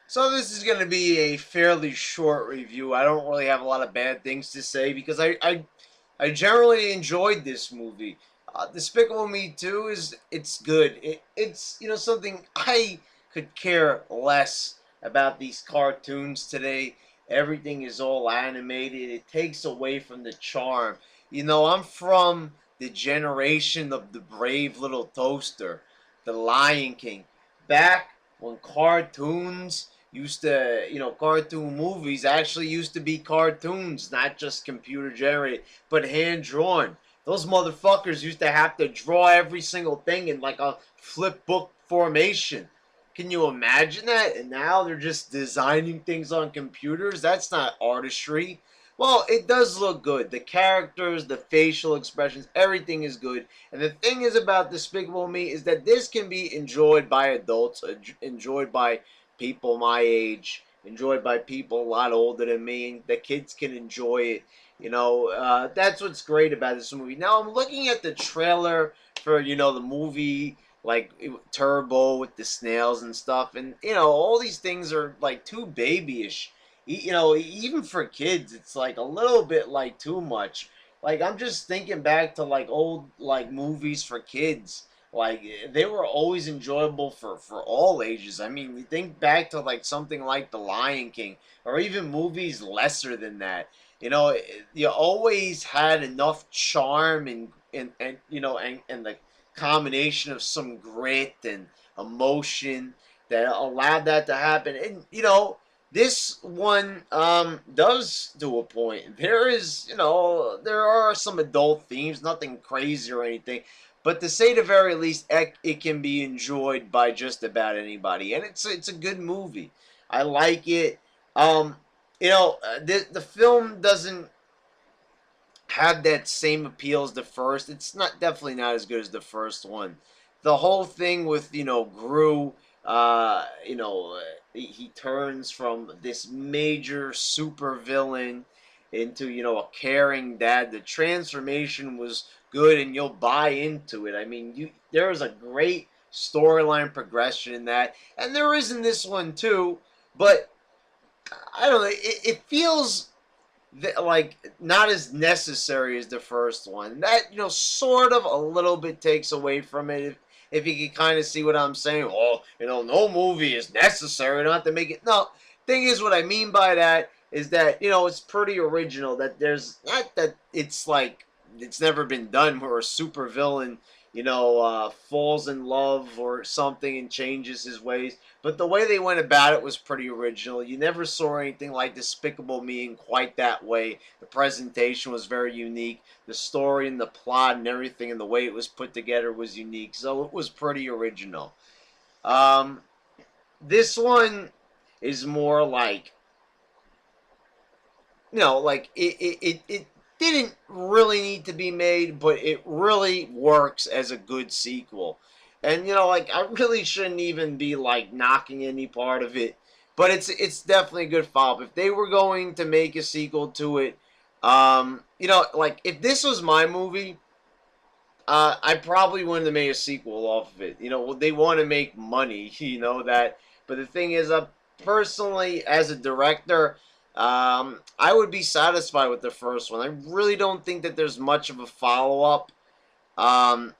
So this is going to be a fairly short review. I don't really have a lot of bad things to say because I generally enjoyed this movie. Despicable Me 2 it's good. It's something I could care less about these cartoons today. Everything is all animated. It takes away from the charm. I'm from the generation of the brave little toaster, the Lion King. Back when cartoons used to, cartoon movies actually used to be cartoons, not just computer generated, but hand drawn. Those motherfuckers used to have to draw every single thing in like a flip book formation. Can you imagine that? And now they're just designing things on computers? That's not artistry. Well, it does look good. The characters, the facial expressions, everything is good. And the thing is about Despicable Me is that this can be enjoyed by adults, enjoyed by people my age, enjoyed by people a lot older than me. The kids can enjoy it. That's what's great about this movie. Now I'm looking at the trailer for the movie like Turbo with the snails and stuff, and all these things are like too babyish. Even for kids, it's like a little bit like too much. Like I'm just thinking back to like old like movies for kids. Like they were always enjoyable for all ages. I mean, you think back to like something like The Lion King, or even movies lesser than that. You always had enough charm and the combination of some grit and emotion that allowed that to happen. And this one does to a point. There are some adult themes, nothing crazy or anything, but to say the very least, it can be enjoyed by just about anybody, and it's a good movie. I like it. The film doesn't have that same appeal as the first. It's not definitely not as good as the first one. The whole thing with Gru, he turns from this major super villain into a caring dad. The transformation was good, and you'll buy into it. I mean, there is a great storyline progression in that, and there is in this one too. But I don't know. It feels like not as necessary as the first one. That sort of a little bit takes away from it. If you can kind of see what I'm saying. Oh, no movie is necessary. Not to make it. No, thing is, what I mean by that is that it's pretty original. That there's not that it's like it's never been done where a super villain falls in love or something and changes his ways. But the way they went about it was pretty original. You never saw anything like Despicable Me in quite that way. The presentation was very unique. The story and the plot and everything and the way it was put together was unique. So it was pretty original. Um, this one is more like, like it didn't really need to be made, but it really works as a good sequel. And like I really shouldn't even be like knocking any part of it, but it's definitely a good follow-up. If they were going to make a sequel to it, like if this was my movie, I probably wouldn't have made a sequel off of it. They want to make money, that. But the thing is, personally, as a director, I would be satisfied with the first one. I really don't think that there's much of a follow up. Um,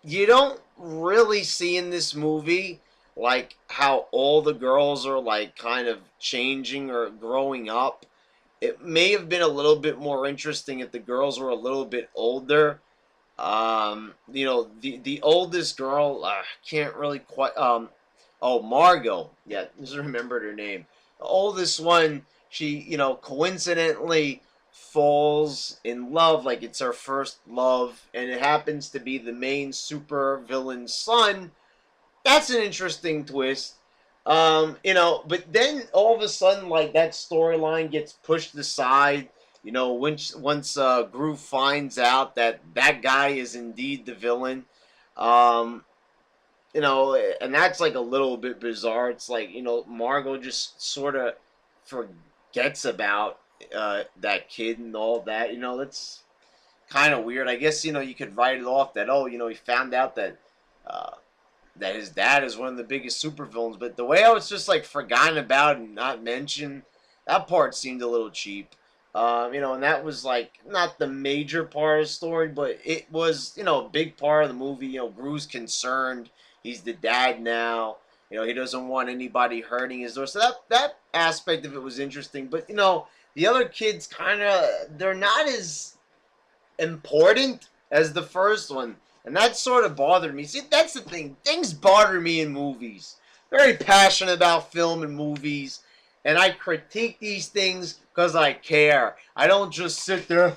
you don't really see in this movie like how all the girls are like kind of changing or growing up. It may have been a little bit more interesting if the girls were a little bit older. The oldest girl, can't really quite. Oh, Margot. Yeah, just remembered her name. The oldest one, she, coincidentally falls in love, like it's her first love, and it happens to be the main super villain's son. That's an interesting twist. But then all of a sudden, like that storyline gets pushed aside. Once Gru finds out that that guy is indeed the villain, um, and that's like a little bit bizarre. It's like Margot just sort of forgets about that kid and all that. That's kind of weird. I guess you could write it off that he found out that uh, that his dad is one of the biggest supervillains. But the way I was just like forgotten about and not mentioned, that part seemed a little cheap. And that was like not the major part of the story, but it was, a big part of the movie. Gru's concerned. He's the dad now. He doesn't want anybody hurting his daughter. So that aspect of it was interesting. But the other kids they're not as important as the first one. And that sort of bothered me. See, that's the thing. Things bother me in movies. Very passionate about film and movies. And I critique these things because I care. I don't just sit there,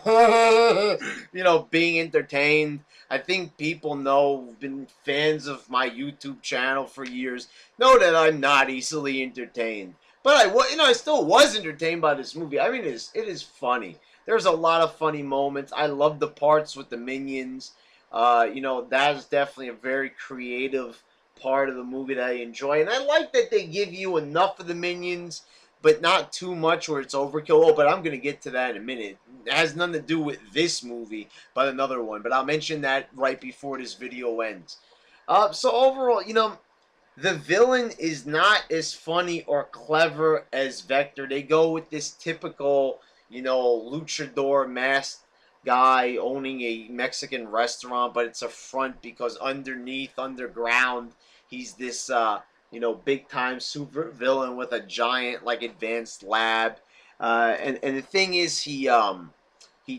being entertained. I think people know, who've been fans of my YouTube channel for years, know that I'm not easily entertained. But I still was entertained by this movie. I mean, it is funny. There's a lot of funny moments. I love the parts with the minions. That is definitely a very creative part of the movie that I enjoy. And I like that they give you enough of the minions, but not too much where it's overkill. Oh, but I'm going to get to that in a minute. It has nothing to do with this movie, but another one. But I'll mention that right before this video ends. So overall, the villain is not as funny or clever as Vector. They go with this typical, luchador masked guy owning a Mexican restaurant, but it's a front because underground, he's this, big time super villain with a giant, like, advanced lab. And the thing is, he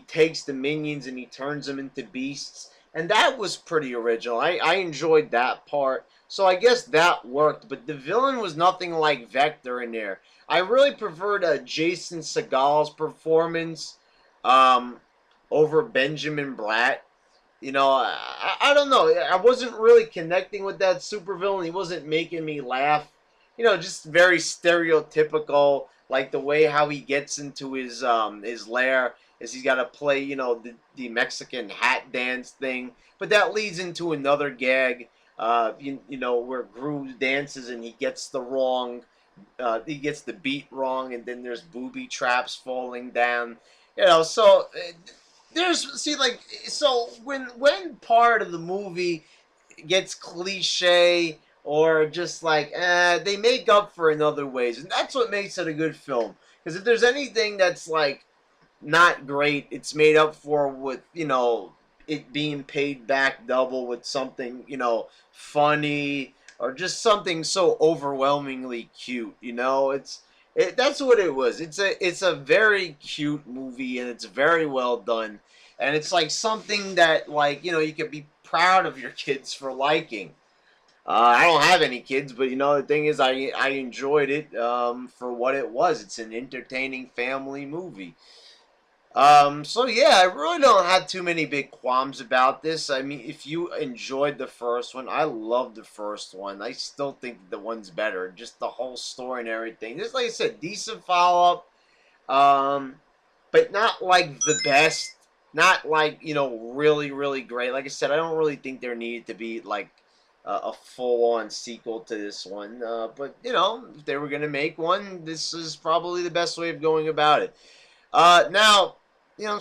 takes the minions and he turns them into beasts. And that was pretty original. I enjoyed that part. So I guess that worked. But the villain was nothing like Vector in there. I really preferred Jason Segal's performance over Benjamin Bratt. I don't know. I wasn't really connecting with that supervillain. He wasn't making me laugh. Just very stereotypical, like the way how he gets into his lair is he's got to play, the Mexican hat dance thing. But that leads into another gag, where Gru dances and he gets he gets the beat wrong, and then there's booby traps falling down. So when part of the movie gets cliche or just like they make up for in other ways, and that's what makes it a good film. Because if there's anything that's like not great, it's made up for with it being paid back double with something funny or just something so overwhelmingly cute. That's what it was. It's a very cute movie, and it's very well done. And it's like something that, like, you could be proud of your kids for liking. I don't have any kids, but the thing is, I enjoyed it for what it was. It's an entertaining family movie. So yeah, I really don't have too many big qualms about this. I mean, if you enjoyed the first one, I loved the first one. I still think the one's better. Just the whole story and everything. Just like I said, decent follow-up. But not like the best. Not like, really, really great. Like I said, I don't really think there needed to be like a full-on sequel to this one. But, if they were going to make one, this is probably the best way of going about it. Now,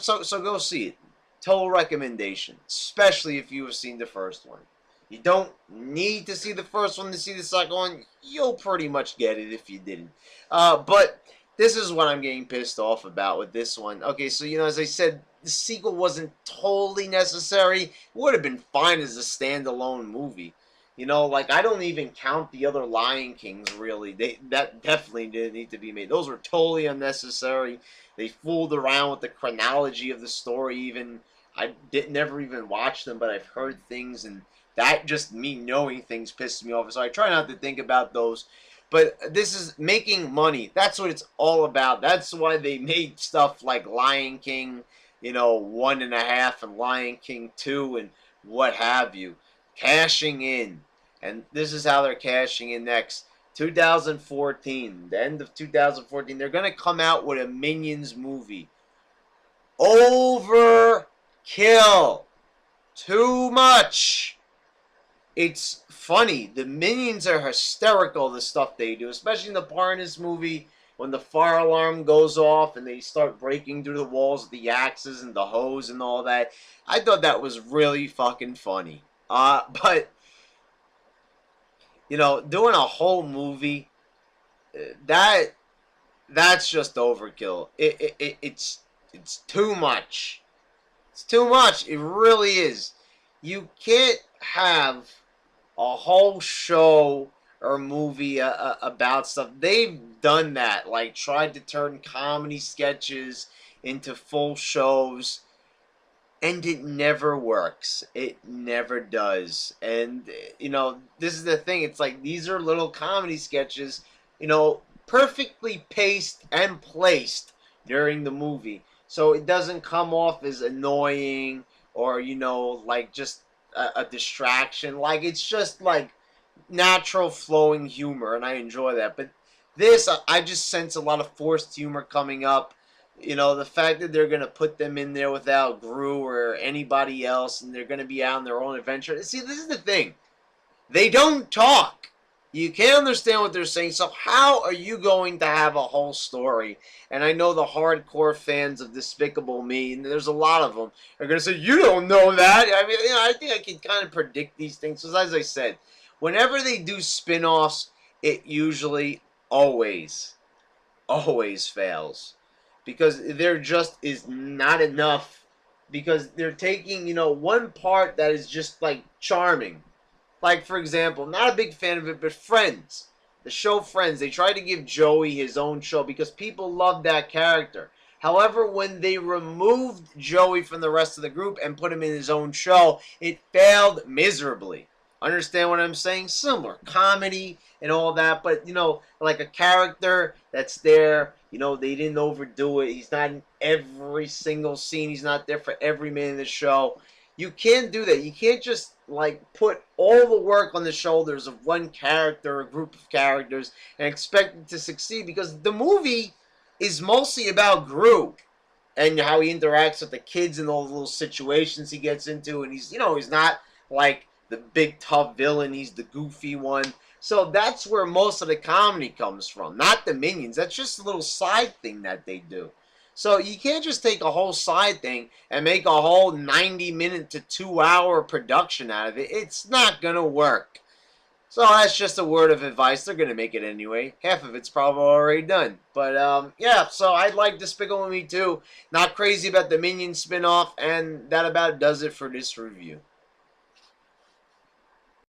so go see it. Total recommendation, especially if you have seen the first one. You don't need to see the first one to see the second one. You'll pretty much get it if you didn't. But this is what I'm getting pissed off about with this one. Okay, so, as I said, the sequel wasn't totally necessary. It would have been fine as a standalone movie. Like, I don't even count the other Lion Kings, really. That definitely didn't need to be made. Those were totally unnecessary. They fooled around with the chronology of the story even. I never even watched them, but I've heard things, and that just me knowing things pisses me off. So I try not to think about those. But this is making money. That's what it's all about. That's why they made stuff like Lion King, 1.5 and Lion King 2 and what have you. Cashing in. And this is how they're cashing in next. 2014, the end of 2014, they're going to come out with a Minions movie. Overkill. Too much. It's funny. The Minions are hysterical, the stuff they do, especially in the part in this movie when the fire alarm goes off and they start breaking through the walls with the axes and the hose and all that. I thought that was really fucking funny. But doing a whole movie, that that's just overkill. It's too much. It's too much. It really is. You can't have a whole show or movie about stuff. They've done that, like tried to turn comedy sketches into full shows, and it never works. It never does. And this is the thing. It's like these are little comedy sketches, perfectly paced and placed during the movie, so it doesn't come off as annoying or like just a distraction. Like it's just like natural flowing humor, and I enjoy that. But this, I just sense a lot of forced humor coming up. The fact that they're gonna put them in there without Gru or anybody else, and they're gonna be out on their own adventure. See, this is the thing. They don't talk. You can't understand what they're saying. So how are you going to have a whole story? And I know the hardcore fans of Despicable Me, and there's a lot of them, are going to say, you don't know that. I mean, I think I can kind of predict these things. Because as I said, whenever they do spin-offs, it usually always fails. Because there just is not enough. Because they're taking, one part that is just like charming. Like, for example, not a big fan of it, but Friends. The show Friends. They tried to give Joey his own show because people love that character. However, when they removed Joey from the rest of the group and put him in his own show, it failed miserably. Understand what I'm saying? Similar. Comedy and all that, but, like a character that's there, they didn't overdo it. He's not in every single scene. He's not there for every minute of the show. You can't do that. You can't just, like, put all the work on the shoulders of one character or group of characters and expect it to succeed, because the movie is mostly about Gru and how he interacts with the kids and all the little situations he gets into, and he's not like the big tough villain. He's the goofy one. So that's where most of the comedy comes from, not the minions. That's just a little side thing that they do. So you can't just take a whole side thing and make a whole 90-minute to 2-hour production out of it. It's not going to work. So that's just a word of advice. They're going to make it anyway. Half of it's probably already done. But, yeah, so I like Despicable Me too. Not crazy about the Minion spinoff, and that about does it for this review.